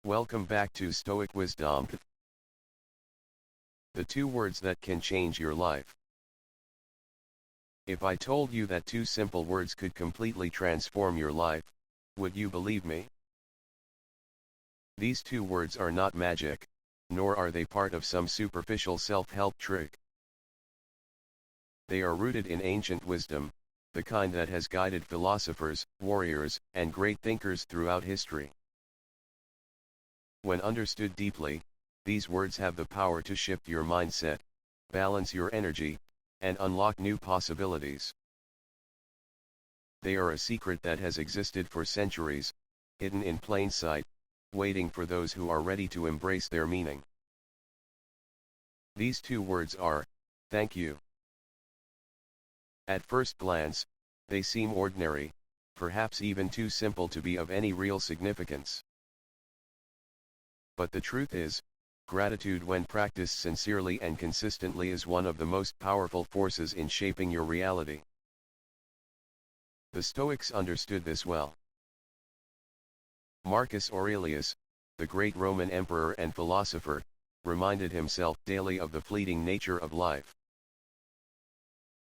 Welcome back to Stoic Wisdomtv. The two words that can change your life. If I told you that two simple words could completely transform your life, would you believe me? These two words are not magic, nor are they part of some superficial self-help trick. They are rooted in ancient wisdom, the kind that has guided philosophers, warriors, and great thinkers throughout history. When understood deeply, these words have the power to shift your mindset, balance your energy, and unlock new possibilities. They are a secret that has existed for centuries, hidden in plain sight, waiting for those who are ready to embrace their meaning. These two words are, thank you. At first glance, they seem ordinary, perhaps even too simple to be of any real significance. But the truth is, gratitude when practiced sincerely and consistently is one of the most powerful forces in shaping your reality. The Stoics understood this well. Marcus Aurelius, the great Roman emperor and philosopher, reminded himself daily of the fleeting nature of life.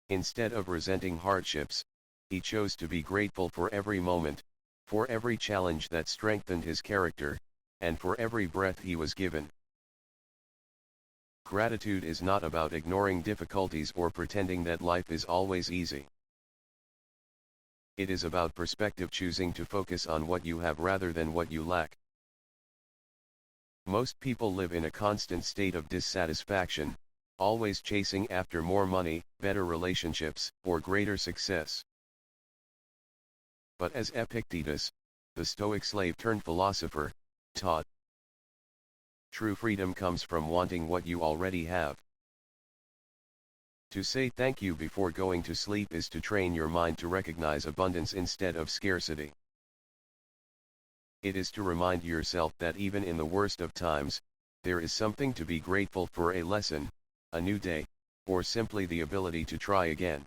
Instead of resenting hardships, he chose to be grateful for every moment, for every challenge that strengthened his character, and for every breath he was given. Gratitude is not about ignoring difficulties or pretending that life is always easy. It is about perspective, choosing to focus on what you have rather than what you lack. Most people live in a constant state of dissatisfaction, always chasing after more money, better relationships, or greater success. But as Epictetus, the Stoic slave-turned-philosopher, taught, true freedom comes from wanting what you already have. To say thank you before going to sleep is to train your mind to recognize abundance instead of scarcity. It is to remind yourself that even in the worst of times, there is something to be grateful for: a lesson, a new day, or simply the ability to try again.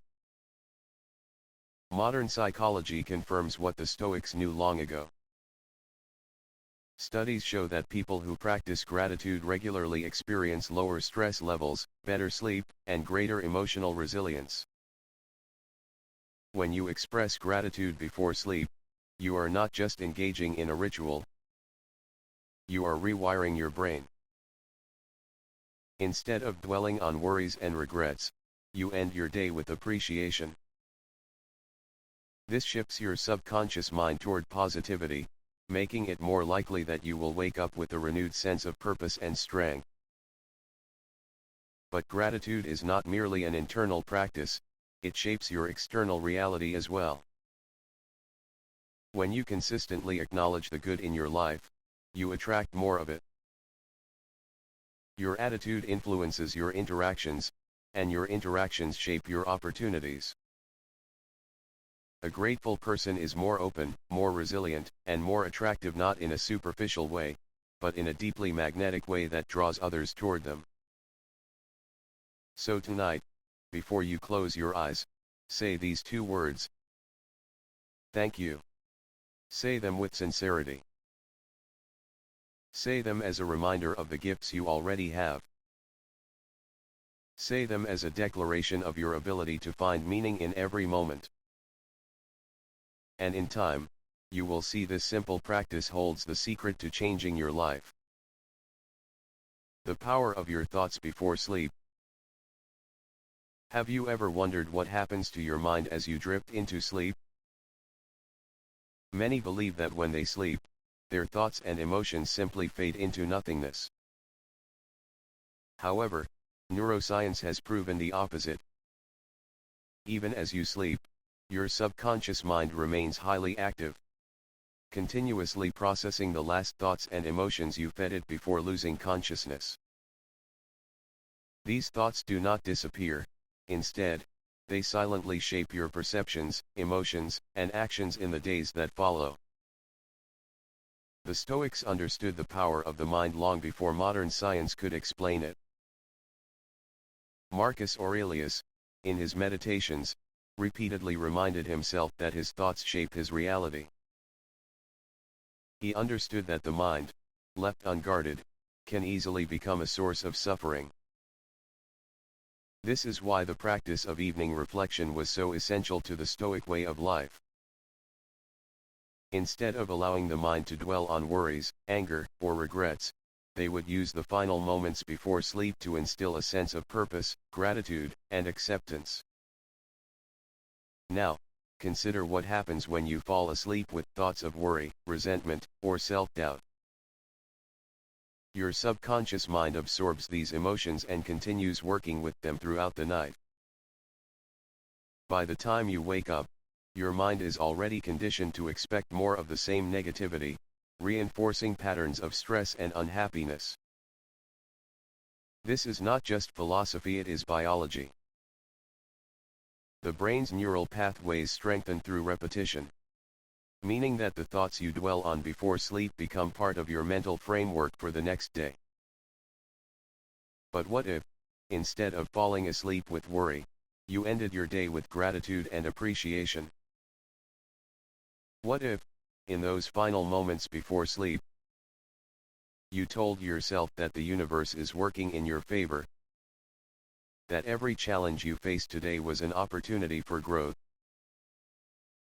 Modern psychology confirms what the Stoics knew long ago. Studies show that people who practice gratitude regularly experience lower stress levels, better sleep, and greater emotional resilience. When you express gratitude before sleep, you are not just engaging in a ritual, you are rewiring your brain. Instead of dwelling on worries and regrets, you end your day with appreciation. This shifts your subconscious mind toward positivity, making it more likely that you will wake up with a renewed sense of purpose and strength. But gratitude is not merely an internal practice, it shapes your external reality as well. When you consistently acknowledge the good in your life, you attract more of it. Your attitude influences your interactions, and your interactions shape your opportunities. A grateful person is more open, more resilient, and more attractive, not in a superficial way, but in a deeply magnetic way that draws others toward them. So tonight, before you close your eyes, say these two words. Thank you. Say them with sincerity. Say them as a reminder of the gifts you already have. Say them as a declaration of your ability to find meaning in every moment. And in time, you will see this simple practice holds the secret to changing your life. The power of your thoughts before sleep. Have you ever wondered what happens to your mind as you drift into sleep? Many believe that when they sleep, their thoughts and emotions simply fade into nothingness. However, neuroscience has proven the opposite. Even as you sleep, your subconscious mind remains highly active, continuously processing the last thoughts and emotions you fed it before losing consciousness. These thoughts do not disappear, instead, they silently shape your perceptions, emotions, and actions in the days that follow. The Stoics understood the power of the mind long before modern science could explain it. Marcus Aurelius, in his Meditations, repeatedly reminded himself that his thoughts shape his reality. He understood that the mind, left unguarded, can easily become a source of suffering. This is why the practice of evening reflection was so essential to the Stoic way of life. Instead of allowing the mind to dwell on worries, anger, or regrets, they would use the final moments before sleep to instill a sense of purpose, gratitude, and acceptance. Now, consider what happens when you fall asleep with thoughts of worry, resentment, or self-doubt. Your subconscious mind absorbs these emotions and continues working with them throughout the night. By the time you wake up, your mind is already conditioned to expect more of the same negativity, reinforcing patterns of stress and unhappiness. This is not just philosophy, it is biology. The brain's neural pathways strengthen through repetition, meaning that the thoughts you dwell on before sleep become part of your mental framework for the next day. But what if, instead of falling asleep with worry, you ended your day with gratitude and appreciation? What if, in those final moments before sleep, you told yourself that the universe is working in your favor, that every challenge you face today was an opportunity for growth,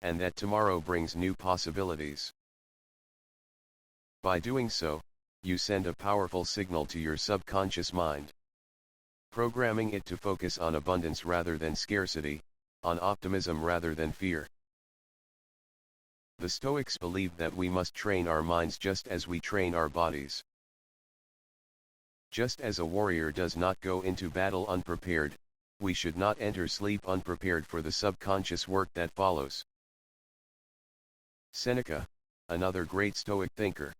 and that tomorrow brings new possibilities? By doing so, you send a powerful signal to your subconscious mind, programming it to focus on abundance rather than scarcity, on optimism rather than fear. The Stoics believed that we must train our minds just as we train our bodies. Just as a warrior does not go into battle unprepared, we should not enter sleep unprepared for the subconscious work that follows. Seneca, another great Stoic thinker,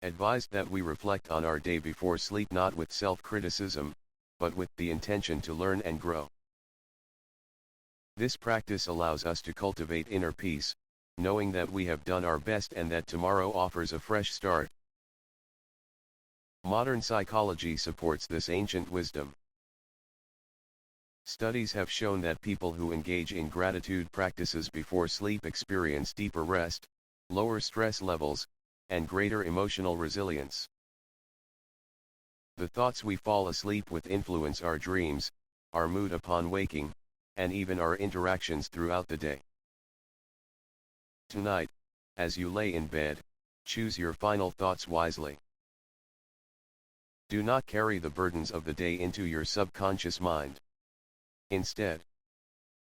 advised that we reflect on our day before sleep not with self-criticism, but with the intention to learn and grow. This practice allows us to cultivate inner peace, knowing that we have done our best and that tomorrow offers a fresh start. Modern psychology supports this ancient wisdom. Studies have shown that people who engage in gratitude practices before sleep experience deeper rest, lower stress levels, and greater emotional resilience. The thoughts we fall asleep with influence our dreams, our mood upon waking, and even our interactions throughout the day. Tonight, as you lay in bed, choose your final thoughts wisely. Do not carry the burdens of the day into your subconscious mind. Instead,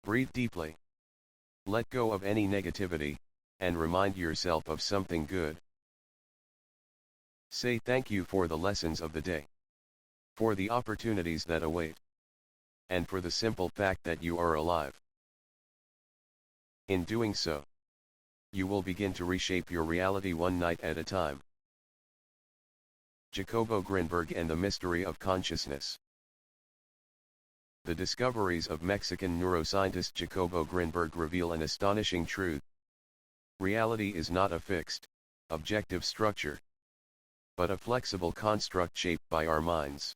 breathe deeply. Let go of any negativity, and remind yourself of something good. Say thank you for the lessons of the day, for the opportunities that await, and for the simple fact that you are alive. In doing so, you will begin to reshape your reality one night at a time. Jacobo Grinberg and the Mystery of Consciousness. The discoveries of Mexican neuroscientist Jacobo Grinberg reveal an astonishing truth. Reality is not a fixed, objective structure, but a flexible construct shaped by our minds.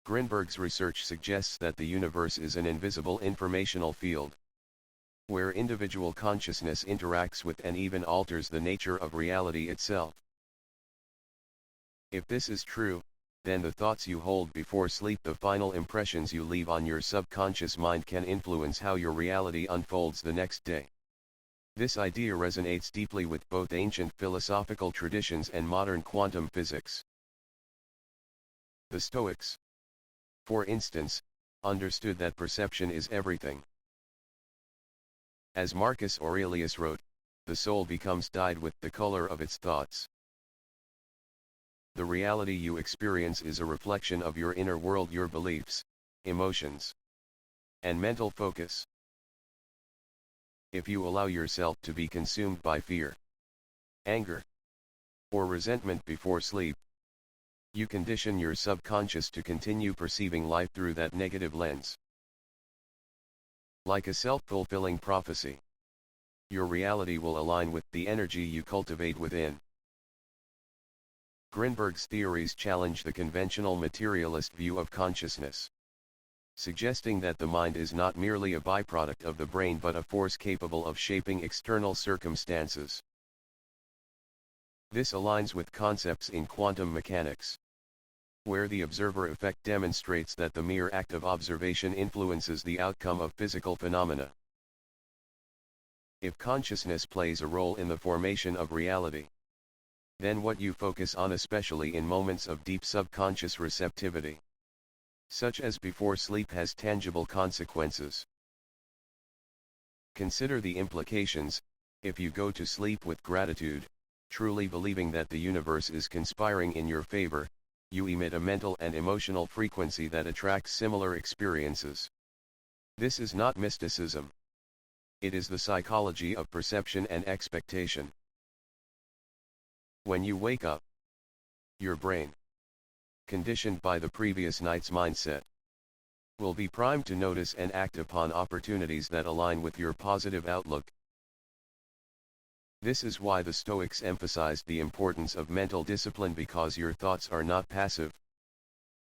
Grinberg's research suggests that the universe is an invisible informational field, where individual consciousness interacts with and even alters the nature of reality itself. If this is true, then the thoughts you hold before sleep, the final impressions you leave on your subconscious mind, can influence how your reality unfolds the next day. This idea resonates deeply with both ancient philosophical traditions and modern quantum physics. The Stoics, for instance, understood that perception is everything. As Marcus Aurelius wrote, the soul becomes dyed with the color of its thoughts. The reality you experience is a reflection of your inner world, your beliefs, emotions, and mental focus. If you allow yourself to be consumed by fear, anger, or resentment before sleep, you condition your subconscious to continue perceiving life through that negative lens. Like a self-fulfilling prophecy, your reality will align with the energy you cultivate within. Grinberg's theories challenge the conventional materialist view of consciousness, suggesting that the mind is not merely a byproduct of the brain but a force capable of shaping external circumstances. This aligns with concepts in quantum mechanics, where the observer effect demonstrates that the mere act of observation influences the outcome of physical phenomena. If consciousness plays a role in the formation of reality, then what you focus on, especially in moments of deep subconscious receptivity, such as before sleep, has tangible consequences. Consider the implications. If you go to sleep with gratitude, truly believing that the universe is conspiring in your favor, you emit a mental and emotional frequency that attracts similar experiences. This is not mysticism. It is the psychology of perception and expectation. When you wake up, your brain, conditioned by the previous night's mindset, will be primed to notice and act upon opportunities that align with your positive outlook. This is why the Stoics emphasized the importance of mental discipline, because your thoughts are not passive,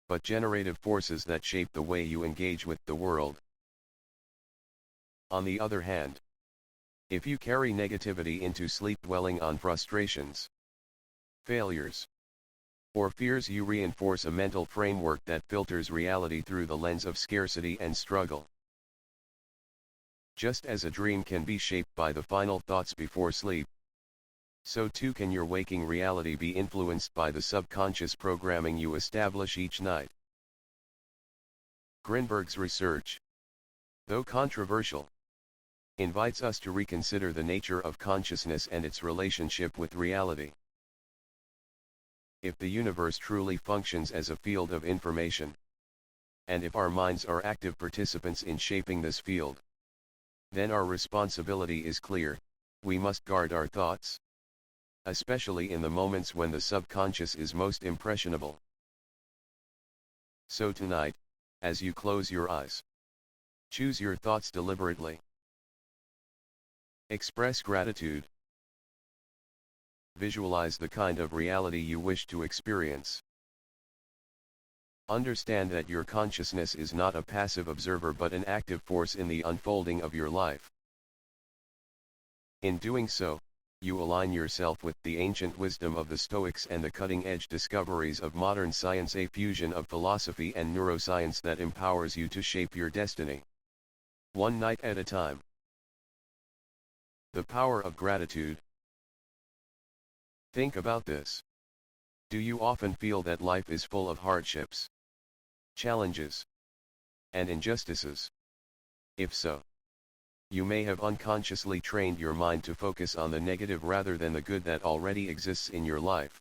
but generative forces that shape the way you engage with the world. On the other hand, if you carry negativity into sleep, dwelling on frustrations, failures, or fears, you reinforce a mental framework that filters reality through the lens of scarcity and struggle. Just as a dream can be shaped by the final thoughts before sleep, so too can your waking reality be influenced by the subconscious programming you establish each night. Grinberg's research, though controversial, invites us to reconsider the nature of consciousness and its relationship with reality. If the universe truly functions as a field of information, and if our minds are active participants in shaping this field, then our responsibility is clear. We must guard our thoughts, especially in the moments when the subconscious is most impressionable. So tonight, as you close your eyes, choose your thoughts deliberately. Express gratitude. Visualize the kind of reality you wish to experience. Understand that your consciousness is not a passive observer but an active force in the unfolding of your life. In doing so, you align yourself with the ancient wisdom of the Stoics and the cutting-edge discoveries of modern science, a fusion of philosophy and neuroscience that empowers you to shape your destiny, one night at a time. The power of gratitude. Think about this. Do you often feel that life is full of hardships, challenges, and injustices? If so, you may have unconsciously trained your mind to focus on the negative rather than the good that already exists in your life.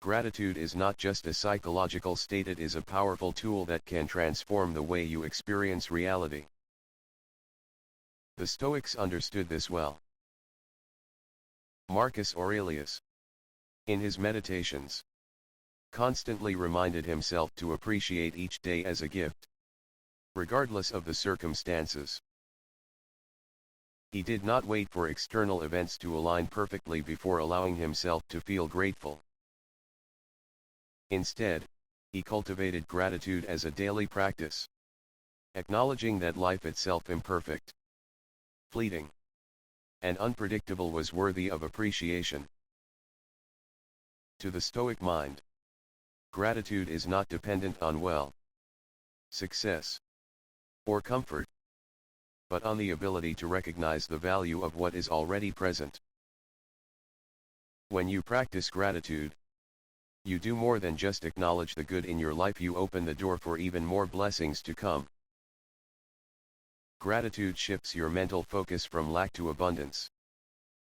Gratitude is not just a psychological state, it is a powerful tool that can transform the way you experience reality. The Stoics understood this well. Marcus Aurelius, in his Meditations, constantly reminded himself to appreciate each day as a gift, regardless of the circumstances. He did not wait for external events to align perfectly before allowing himself to feel grateful. Instead, he cultivated gratitude as a daily practice, acknowledging that life itself, imperfect, fleeting, and unpredictable, was worthy of appreciation. To the Stoic mind, gratitude is not dependent on wealth, success, or comfort, but on the ability to recognize the value of what is already present. When you practice gratitude, you do more than just acknowledge the good in your life, you open the door for even more blessings to come. Gratitude shifts your mental focus from lack to abundance,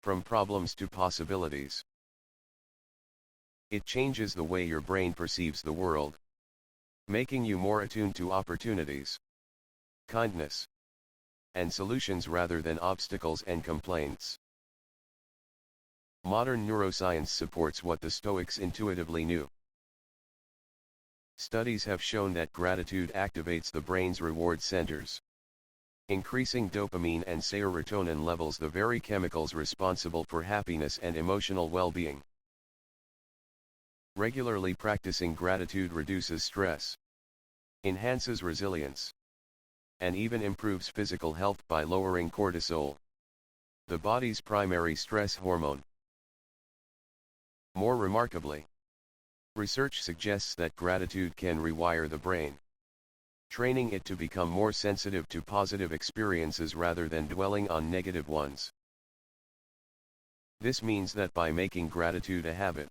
from problems to possibilities. It changes the way your brain perceives the world, making you more attuned to opportunities, kindness, and solutions rather than obstacles and complaints. Modern neuroscience supports what the Stoics intuitively knew. Studies have shown that gratitude activates the brain's reward centers, increasing dopamine and serotonin levels, the very chemicals responsible for happiness and emotional well-being. Regularly practicing gratitude reduces stress, enhances resilience, and even improves physical health by lowering cortisol, the body's primary stress hormone. More remarkably, research suggests that gratitude can rewire the brain, training it to become more sensitive to positive experiences rather than dwelling on negative ones. This means that by making gratitude a habit,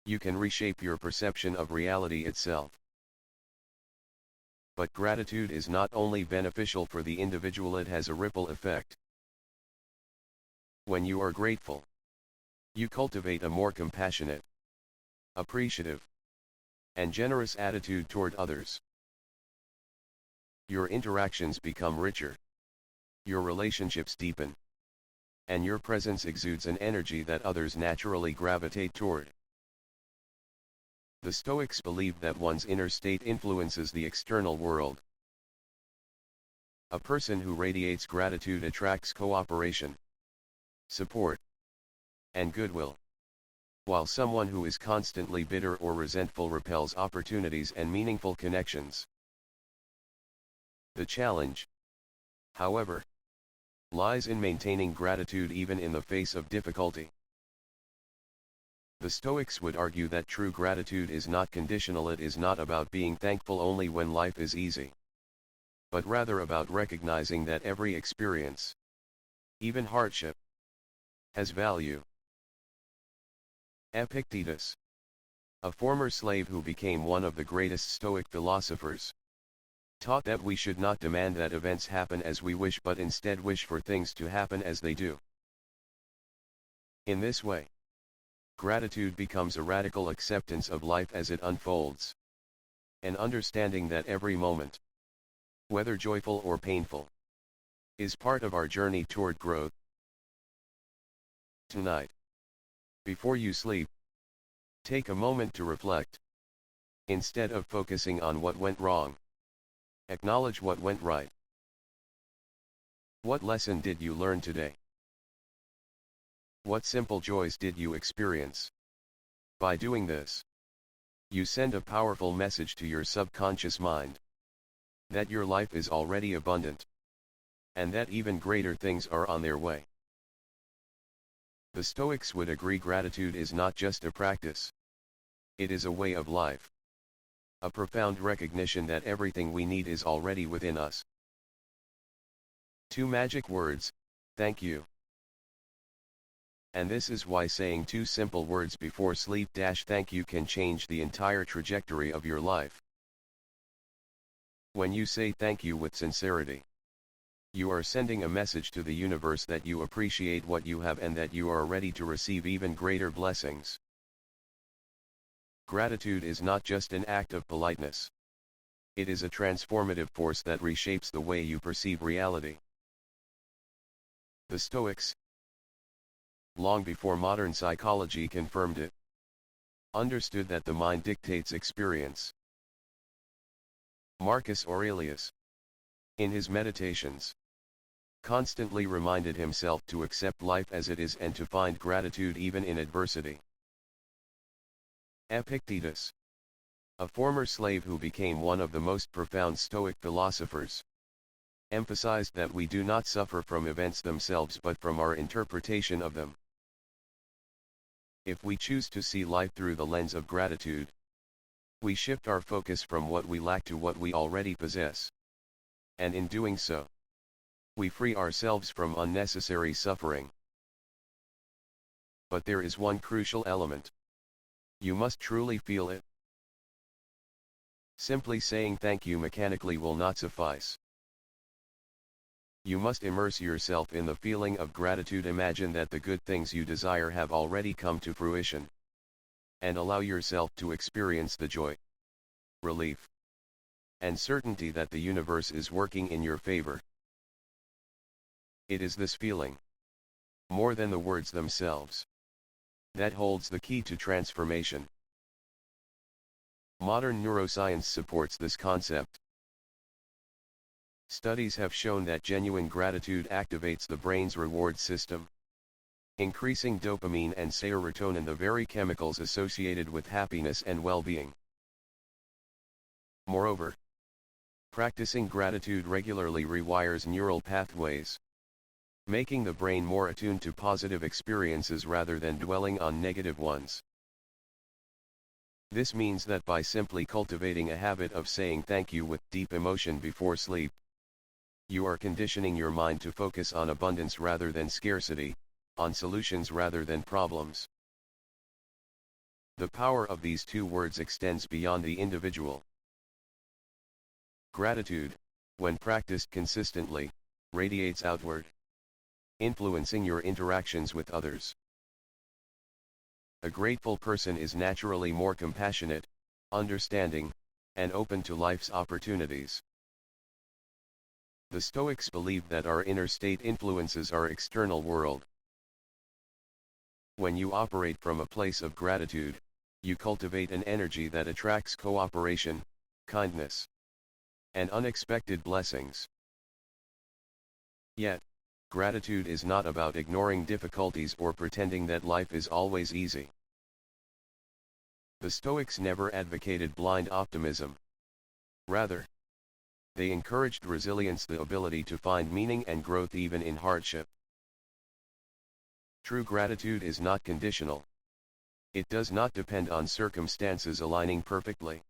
you can reshape your perception of reality itself. But gratitude is not only beneficial for the individual, it has a ripple effect. When you are grateful, you cultivate a more compassionate, appreciative, and generous attitude toward others. Your interactions become richer, your relationships deepen, and your presence exudes an energy that others naturally gravitate toward. The Stoics believed that one's inner state influences the external world. A person who radiates gratitude attracts cooperation, support, and goodwill, while someone who is constantly bitter or resentful repels opportunities and meaningful connections. The challenge, however, lies in maintaining gratitude even in the face of difficulty. The Stoics would argue that true gratitude is not conditional. It is not about being thankful only when life is easy, but rather about recognizing that every experience, even hardship, has value. Epictetus, a former slave who became one of the greatest Stoic philosophers, taught that we should not demand that events happen as we wish but instead wish for things to happen as they do. In this way, gratitude becomes a radical acceptance of life as it unfolds, an understanding that every moment, whether joyful or painful, is part of our journey toward growth. Tonight, before you sleep, take a moment to reflect. Instead of focusing on what went wrong, acknowledge what went right. What lesson did you learn today? What simple joys did you experience? By doing this, you send a powerful message to your subconscious mind that your life is already abundant, and that even greater things are on their way. The Stoics would agree gratitude is not just a practice, it is a way of life. A profound recognition that everything we need is already within us. 2 magic words, thank you. And this is why saying 2 simple words before sleep - thank you can change the entire trajectory of your life. When you say thank you with sincerity, you are sending a message to the universe that you appreciate what you have and that you are ready to receive even greater blessings. Gratitude is not just an act of politeness. It is a transformative force that reshapes the way you perceive reality. The Stoics, long before modern psychology confirmed it, understood that the mind dictates experience. Marcus Aurelius, in his Meditations, constantly reminded himself to accept life as it is and to find gratitude even in adversity. Epictetus, a former slave who became one of the most profound Stoic philosophers, emphasized that we do not suffer from events themselves but from our interpretation of them. If we choose to see life through the lens of gratitude, we shift our focus from what we lack to what we already possess. And in doing so, we free ourselves from unnecessary suffering. But there is one crucial element. You must truly feel it. Simply saying thank you mechanically will not suffice. You must immerse yourself in the feeling of gratitude. Imagine that the good things you desire have already come to fruition, and allow yourself to experience the joy, relief, and certainty that the universe is working in your favor. It is this feeling, more than the words themselves, that holds the key to transformation. Modern neuroscience supports this concept. Studies have shown that genuine gratitude activates the brain's reward system, increasing dopamine and serotonin, the very chemicals associated with happiness and well-being. Moreover, practicing gratitude regularly rewires neural pathways, making the brain more attuned to positive experiences rather than dwelling on negative ones. This means that by simply cultivating a habit of saying thank you with deep emotion before sleep, you are conditioning your mind to focus on abundance rather than scarcity, on solutions rather than problems. The power of these two words extends beyond the individual. Gratitude, when practiced consistently, radiates outward, influencing your interactions with others. A grateful person is naturally more compassionate, understanding, and open to life's opportunities. The Stoics believed that our inner state influences our external world. When you operate from a place of gratitude, you cultivate an energy that attracts cooperation, kindness, and unexpected blessings. Yet, gratitude is not about ignoring difficulties or pretending that life is always easy. The Stoics never advocated blind optimism. Rather, they encouraged resilience, the ability to find meaning and growth even in hardship. True gratitude is not conditional. It does not depend on circumstances aligning perfectly.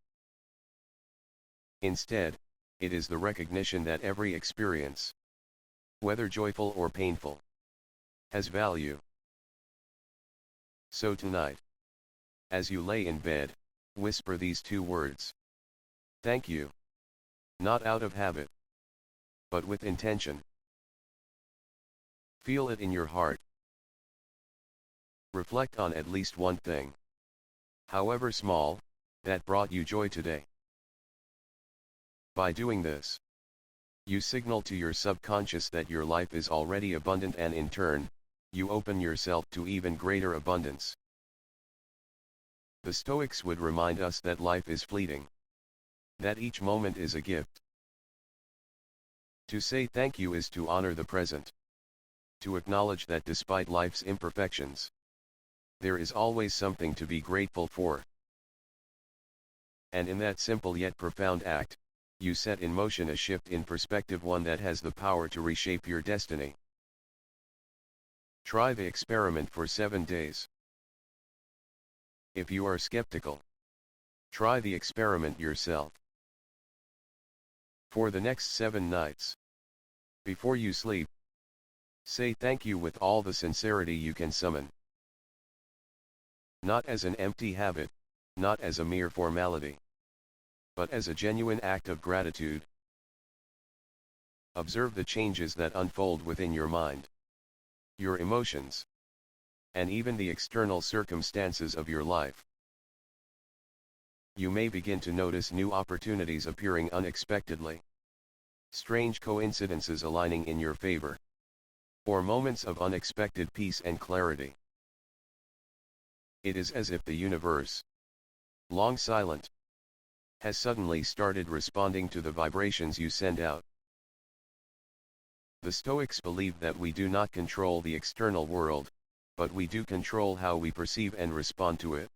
Instead, it is the recognition that every experience, whether joyful or painful, has value. So tonight, as you lay in bed, whisper these two words. Thank you. Not out of habit, but with intention. Feel it in your heart. Reflect on at least one thing, however small, that brought you joy today. By doing this, you signal to your subconscious that your life is already abundant, and in turn, you open yourself to even greater abundance. The Stoics would remind us that life is fleeting, that each moment is a gift. To say thank you is to honor the present, to acknowledge that despite life's imperfections, there is always something to be grateful for. And in that simple yet profound act, you set in motion a shift in perspective, one that has the power to reshape your destiny. Try the experiment for 7 days. If you are skeptical, try the experiment yourself. For the next 7 nights, before you sleep, say thank you with all the sincerity you can summon. Not as an empty habit, not as a mere formality, but as a genuine act of gratitude. Observe the changes that unfold within your mind, your emotions, and even the external circumstances of your life. You may begin to notice new opportunities appearing unexpectedly, strange coincidences aligning in your favor, or moments of unexpected peace and clarity. It is as if the universe, long silent, has suddenly started responding to the vibrations you send out. The Stoics believed that we do not control the external world, but we do control how we perceive and respond to it.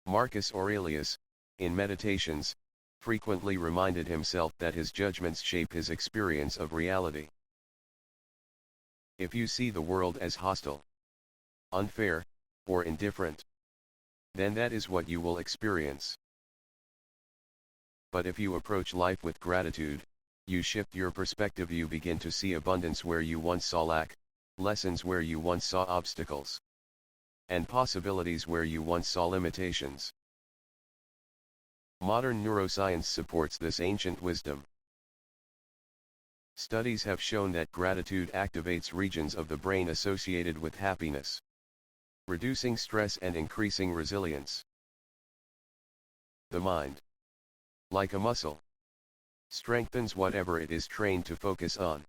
Marcus Aurelius, in Meditations, frequently reminded himself that his judgments shape his experience of reality. If you see the world as hostile, unfair, or indifferent, then that is what you will experience. But if you approach life with gratitude, you shift your perspective. You begin to see abundance where you once saw lack, lessons where you once saw obstacles, and possibilities where you once saw limitations. Modern neuroscience supports this ancient wisdom. Studies have shown that gratitude activates regions of the brain associated with happiness, reducing stress and increasing resilience. The mind, like a muscle, strengthens whatever it is trained to focus on.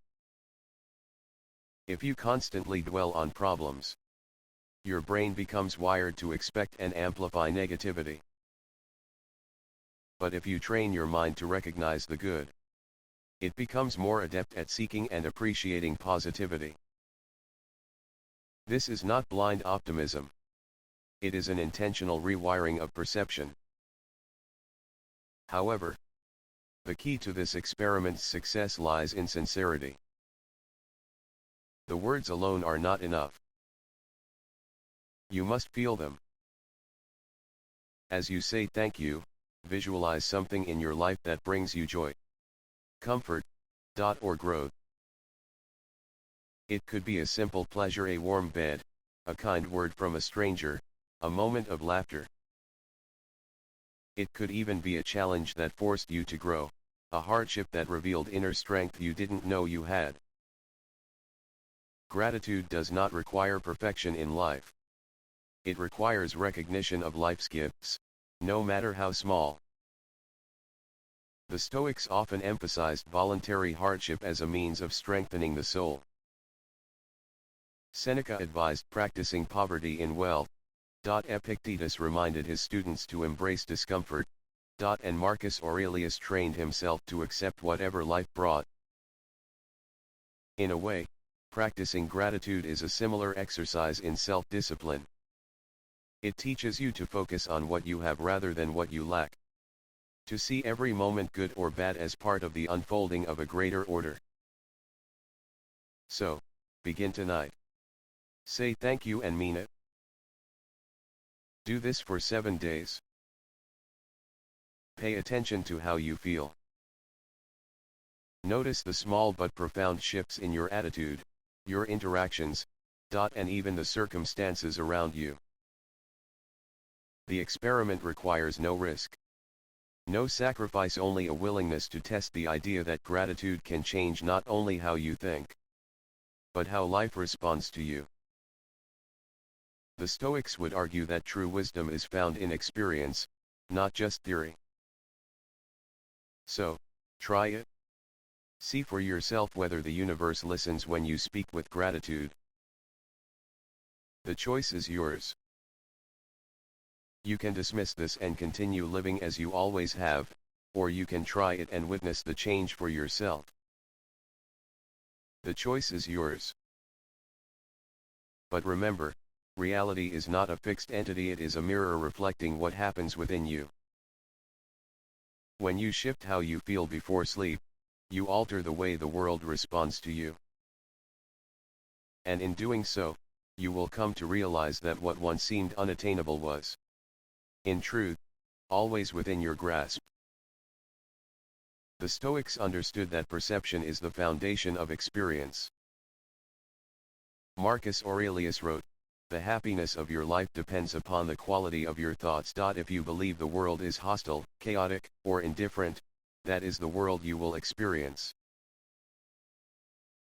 If you constantly dwell on problems, your brain becomes wired to expect and amplify negativity. But if you train your mind to recognize the good, it becomes more adept at seeking and appreciating positivity. This is not blind optimism. It is an intentional rewiring of perception. However, the key to this experiment's success lies in sincerity. The words alone are not enough. You must feel them. As you say thank you, visualize something in your life that brings you joy, comfort, or growth. It could be a simple pleasure, a warm bed, a kind word from a stranger, a moment of laughter. It could even be a challenge that forced you to grow, a hardship that revealed inner strength you didn't know you had. Gratitude does not require perfection in life. It requires recognition of life's gifts, no matter how small. The Stoics often emphasized voluntary hardship as a means of strengthening the soul. Seneca advised practicing poverty in wealth. Epictetus reminded his students to embrace discomfort. And Marcus Aurelius trained himself to accept whatever life brought. In a way, practicing gratitude is a similar exercise in self-discipline. It teaches you to focus on what you have rather than what you lack. To see every moment, good or bad, as part of the unfolding of a greater order. So, begin tonight. Say thank you and mean it. Do this for 7 days. Pay attention to how you feel. Notice the small but profound shifts in your attitude, your interactions, and even the circumstances around you. The experiment requires no risk. No sacrifice, only a willingness to test the idea that gratitude can change not only how you think, but how life responds to you. The Stoics would argue that true wisdom is found in experience, not just theory. So, try it. See for yourself whether the universe listens when you speak with gratitude. The choice is yours. You can dismiss this and continue living as you always have, or you can try it and witness the change for yourself. The choice is yours. But remember, reality is not a fixed entity, it is a mirror reflecting what happens within you. When you shift how you feel before sleep, you alter the way the world responds to you. And in doing so, you will come to realize that what once seemed unattainable was, in truth, always within your grasp. The Stoics understood that perception is the foundation of experience. Marcus Aurelius wrote, "The happiness of your life depends upon the quality of your thoughts." If you believe the world is hostile, chaotic, or indifferent, that is the world you will experience.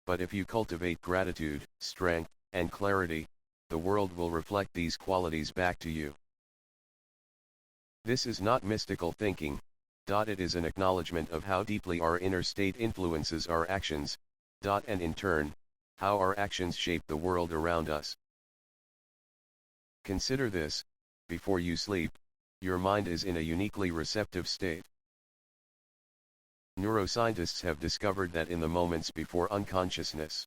But if you cultivate gratitude, strength, and clarity, the world will reflect these qualities back to you. This is not mystical thinking. It is an acknowledgement of how deeply our inner state influences our actions, and in turn, how our actions shape the world around us. Consider this: before you sleep, your mind is in a uniquely receptive state. Neuroscientists have discovered that in the moments before unconsciousness,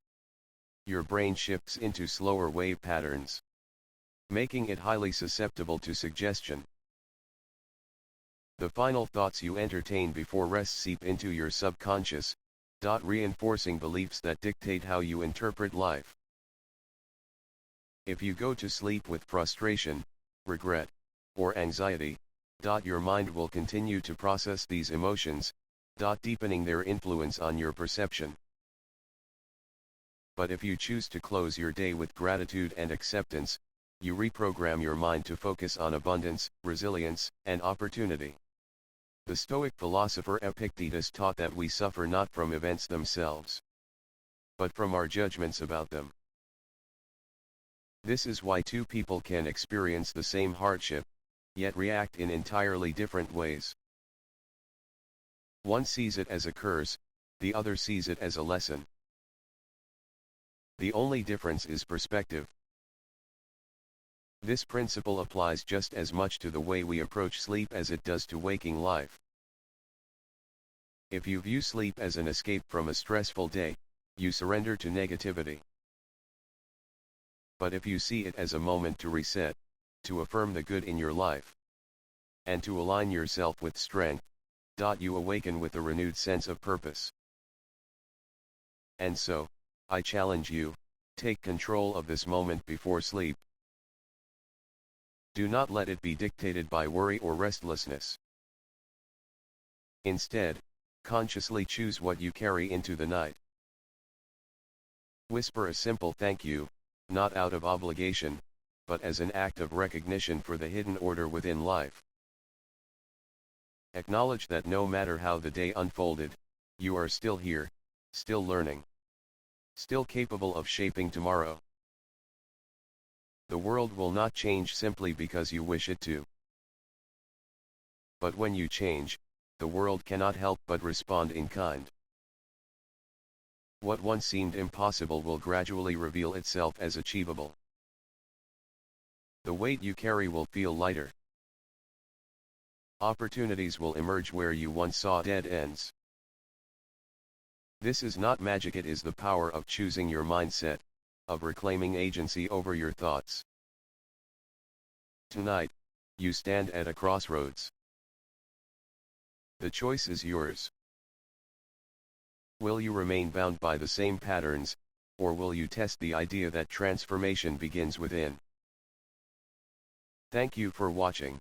your brain shifts into slower wave patterns, making it highly susceptible to suggestion. The final thoughts you entertain before rest seep into your subconscious, reinforcing beliefs that dictate how you interpret life. If you go to sleep with frustration, regret, or anxiety, your mind will continue to process these emotions, deepening their influence on your perception. But if you choose to close your day with gratitude and acceptance, you reprogram your mind to focus on abundance, resilience, and opportunity. The Stoic philosopher Epictetus taught that we suffer not from events themselves, but from our judgments about them. This is why two people can experience the same hardship, yet react in entirely different ways. One sees it as a curse, the other sees it as a lesson. The only difference is perspective. This principle applies just as much to the way we approach sleep as it does to waking life. If you view sleep as an escape from a stressful day, you surrender to negativity. But if you see it as a moment to reset, to affirm the good in your life, and to align yourself with strength, you awaken with a renewed sense of purpose. And so, I challenge you, Take control of this moment before sleep. Do not let it be dictated by worry or restlessness. Instead, consciously choose what you carry into the night. Whisper a simple thank you, not out of obligation, but as an act of recognition for the hidden order within life. Acknowledge that no matter how the day unfolded, you are still here, still learning, still capable of shaping tomorrow. The world will not change simply because you wish it to. But when you change, the world cannot help but respond in kind. What once seemed impossible will gradually reveal itself as achievable. The weight you carry will feel lighter. Opportunities will emerge where you once saw dead ends. This is not magic, it is the power of choosing your mindset, of reclaiming agency over your thoughts. Tonight, you stand at a crossroads. The choice is yours. Will you remain bound by the same patterns, or will you test the idea that transformation begins within? Thank you for watching.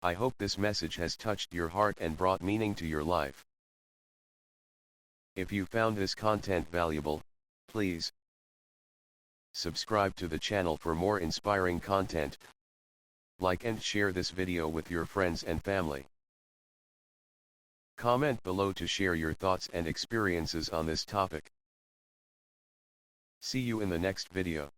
I hope this message has touched your heart and brought meaning to your life. If you found this content valuable, please subscribe to the channel for more inspiring content. Like and share this video with your friends and family. Comment below to share your thoughts and experiences on this topic. See you in the next video.